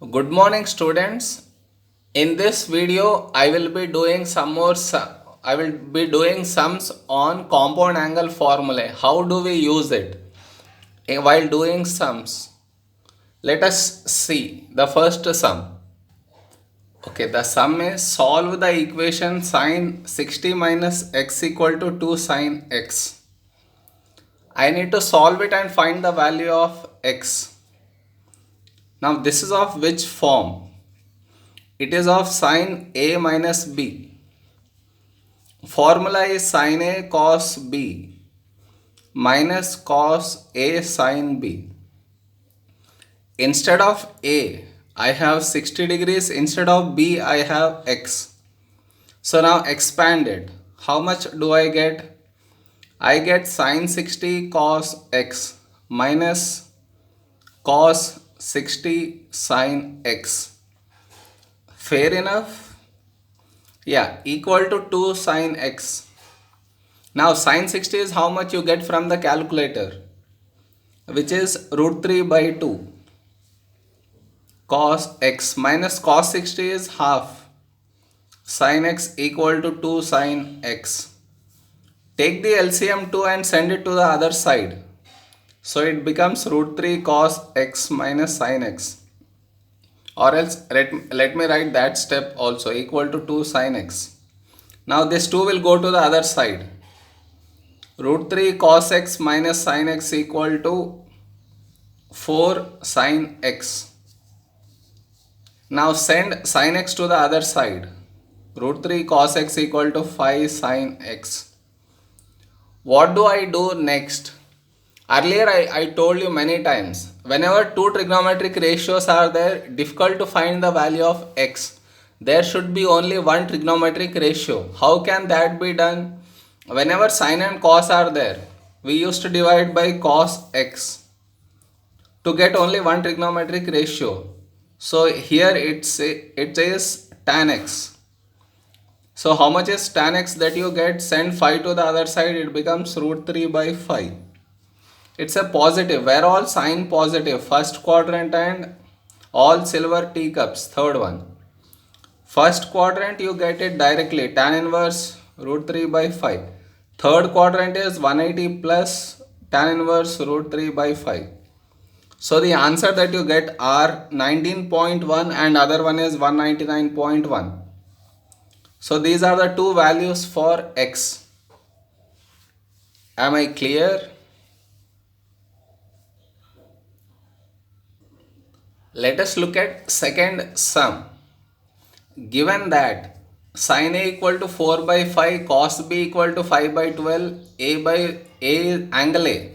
Good morning, students. In this video, I will be doing I will be doing sums on compound angle formulae. How do we use it while doing sums? Let us see the first sum. Okay, the sum is solve the equation sine 60 minus x equal to 2 sine x. I need to solve it and find the value of x. Now this is of which form? It is of sine a minus b. Formula is sine a cos b minus cos a sine b. Instead of a, I have 60 degrees. Instead of b, I have x. So now expand it. How much do I get? I get sine 60 cos x minus cos 60 sine x. Fair enough? Yeah, equal to 2 sine x. Now sine 60 is how much you get from the calculator, which is root 3 by 2. Cos x minus cos 60 is half. Sine x equal to 2 sine x. Take the LCM 2 and send it to the other side. So it becomes root 3 cos x minus sine x. Or else let me write that step also, equal to 2 sine x. Now this 2 will go to the other side. Root 3 cos x minus sine x equal to 4 sine x. Now send sine x to the other side. Root 3 cos x equal to 5 sine x. What do I do next? Earlier I told you many times, whenever two trigonometric ratios are there, difficult to find the value of x. There should be only one trigonometric ratio. How can that be done? Whenever sine and cos are there, we used to divide by cos x to get only one trigonometric ratio. So here it is tan x. So how much is tan x that you get? Send 5 to the other side, it becomes root 3 by 5. It's a positive, where all sign positive, first quadrant and all silver teacups, third one. First quadrant you get it directly, tan inverse root 3 by 5. Third quadrant is 180 plus tan inverse root 3 by 5. So the answer that you get are 19.1 and other one is 199.1. So these are the two values for x. Am I clear? Let us look at second sum. Given that sin a equal to 4 by 5, cos b equal to 5 by 12, a by a is angle a.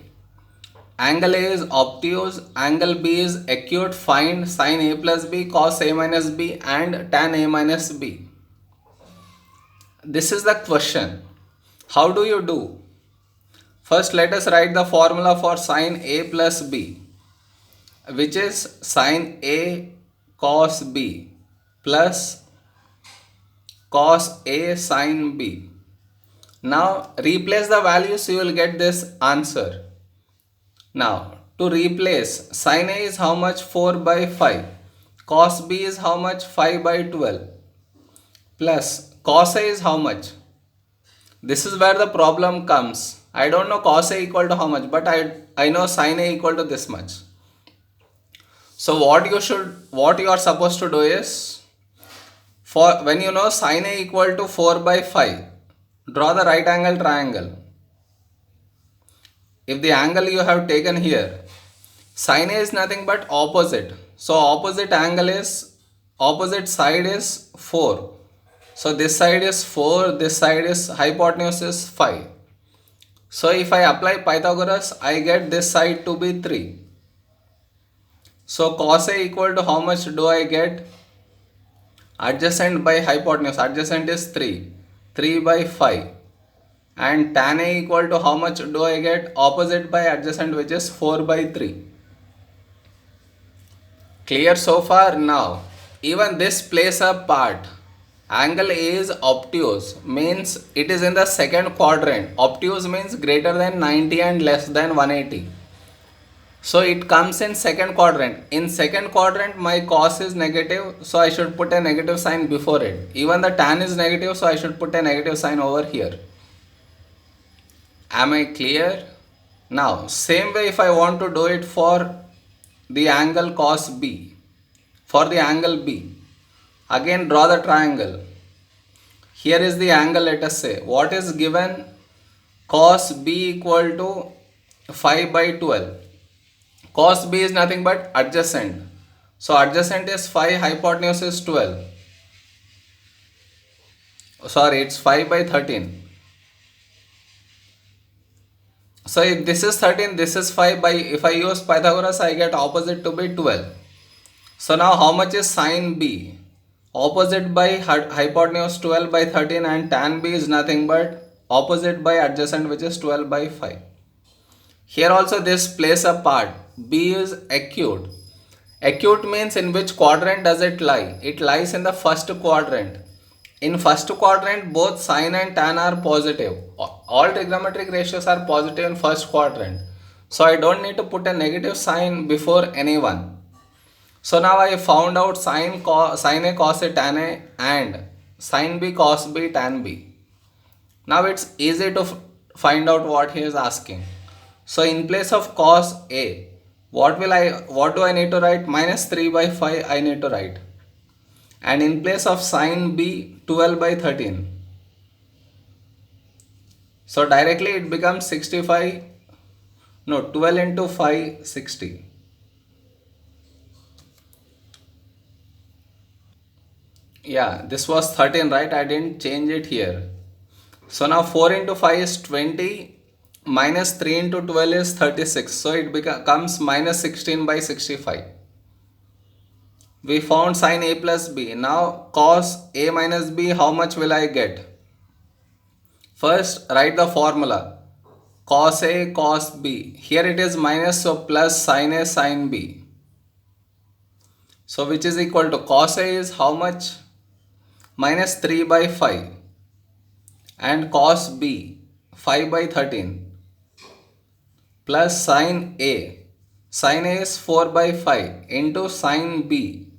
Angle a is obtuse, angle b is acute. Find sin a plus b, cos a minus b and tan a minus b. This is the question. How do you do? First let us write the formula for sin a plus b, which is sin a cos b plus cos a sin b. Now replace the values, you will get this answer. Now to replace, sin a is how much? 4 by 5. Cos b is how much? 5 by 12. Plus cos a is how much? This is where the problem comes. I don't know cos a equal to how much, but I know sin a equal to this much. So what you are supposed to do is, for when you know sin a equal to 4 by 5, draw the right angle triangle. If the angle you have taken here, sin a is nothing but opposite. So opposite side is 4. So this side is 4, this side is hypotenuse is 5. So if I apply Pythagoras, I get this side to be 3. So cos a equal to how much do I get? Adjacent by hypotenuse, adjacent is 3. 3 by 5. And tan a equal to how much do I get? Opposite by adjacent, which is 4 by 3. Clear so far? Now even this plays a part. Angle A is obtuse, means it is in the second quadrant. Obtuse means greater than 90 and less than 180. So it comes in second quadrant. In second quadrant my cos is negative, so I should put a negative sign before it. Even the tan is negative, so I should put a negative sign over here. Am I clear? Now same way, if I want to do it for the angle cos B, for the angle B, again draw the triangle. Here is the angle, let us say. What is given? Cos B equal to 5 by 12. Cos B is nothing but adjacent. So adjacent is 5, hypotenuse is 12. Sorry, it's 5 by 13. So if this is 13, this is 5 by, if I use Pythagoras, I get opposite to be 12. So now how much is sin B? Opposite by hypotenuse 12 by 13, and tan B is nothing but opposite by adjacent, which is 12 by 5. Here also this plays a part. B is acute. Acute means in which quadrant does it lie? It lies in the first quadrant. In first quadrant, both sin and tan are positive. All trigonometric ratios are positive in first quadrant. So I don't need to put a negative sign before anyone. So now I found out sin A cos A tan A and sin B cos B tan B. Now it's easy to find out what he is asking. So in place of cos A, what do I need to write? Minus 3 by 5 I need to write. And in place of sin B, 12 by 13. So directly it becomes 65. No, 12 into 5, 60. Yeah, this was 13, right? I didn't change it here. So now 4 into 5 is 20, minus 3 into 12 is 36. So it becomes minus 16 by 65. We found sin A plus B. Now cos A minus B, how much will I get? First write the formula. Cos A cos B. Here it is minus, so plus sin A sin B. So which is equal to, cos A is how much? Minus 3 by 5, and cos B 5 by 13, plus sin A. Sin A is 4 by 5 into sin B.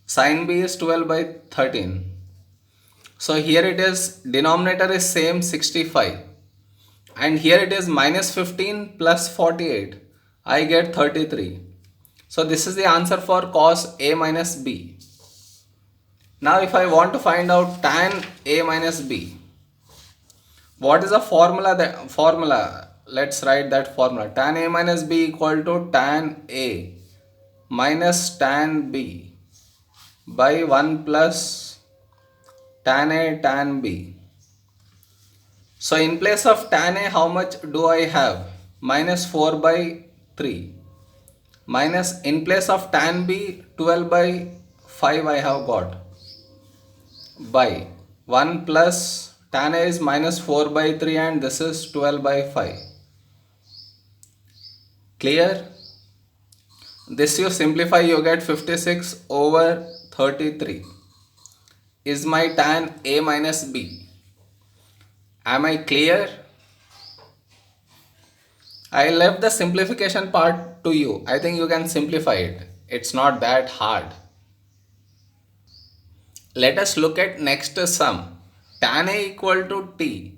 Sin B is 12 by 13. So here it is, denominator is same 65, and here it is minus 15 plus 48. I get 33. So this is the answer for cos A minus B. Now if I want to find out tan A minus B, what is the formula? Let's write that formula. Tan A minus B equal to tan A minus tan B by 1 plus tan A tan B. So in place of tan A, how much do I have? Minus 4 by 3. Minus, in place of tan B, 12 by 5 I have got. By 1 plus tan A is minus 4 by 3, and this is 12 by 5. Clear? This you simplify, you get 56 over 33 is my tan A minus B. Am I clear? I left the simplification part to you. I think you can simplify it. It's not that hard. Let us look at next sum. Tan A equal to T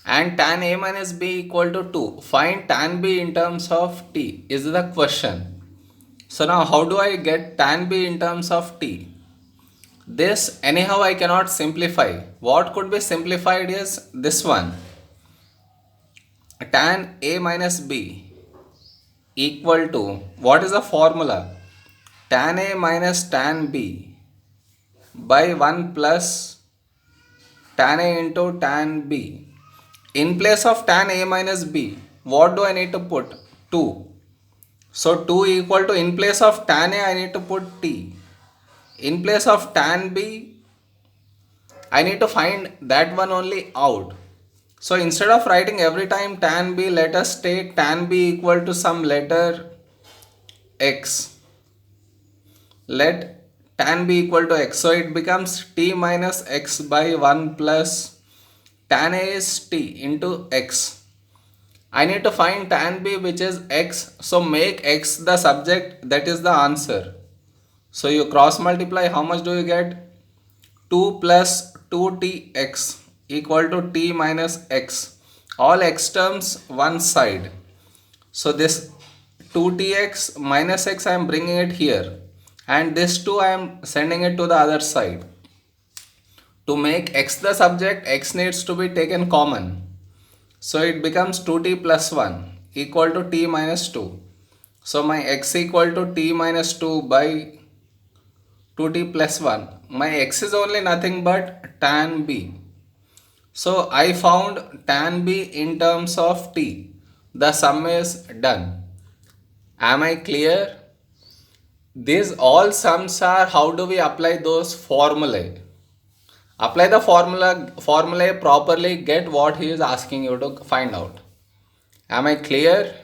and tan A minus B equal to 2. Find tan B in terms of T is the question. So now how do I get tan B in terms of T? This anyhow I cannot simplify. What could be simplified is this one. Tan A minus B equal to, what is the formula? Tan A minus tan B by 1 plus tan A into tan B. In place of tan A minus B, what do I need to put? 2. So 2 equal to, in place of tan A I need to put T. In place of tan B, I need to find that one only out. So instead of writing every time tan B, let us take tan B equal to some letter x. Let tan B equal to x. So it becomes T minus x by 1 plus tan A is T into x. I need to find tan b, which is x. So make x the subject, that is the answer. So you cross multiply, how much do you get? 2 plus 2tx equal to t minus x. All x terms one side. So this 2tx minus x I am bringing it here, and this 2 I am sending it to the other side. To make x the subject, x needs to be taken common. So it becomes 2t plus 1 equal to t minus 2. So my x equal to t minus 2 by 2t plus 1. My x is only nothing but tan b. So I found tan b in terms of t. The sum is done. Am I clear? These all sums are, how do we apply those formulae? Apply the formulae properly, get what he is asking you to find out. Am I clear?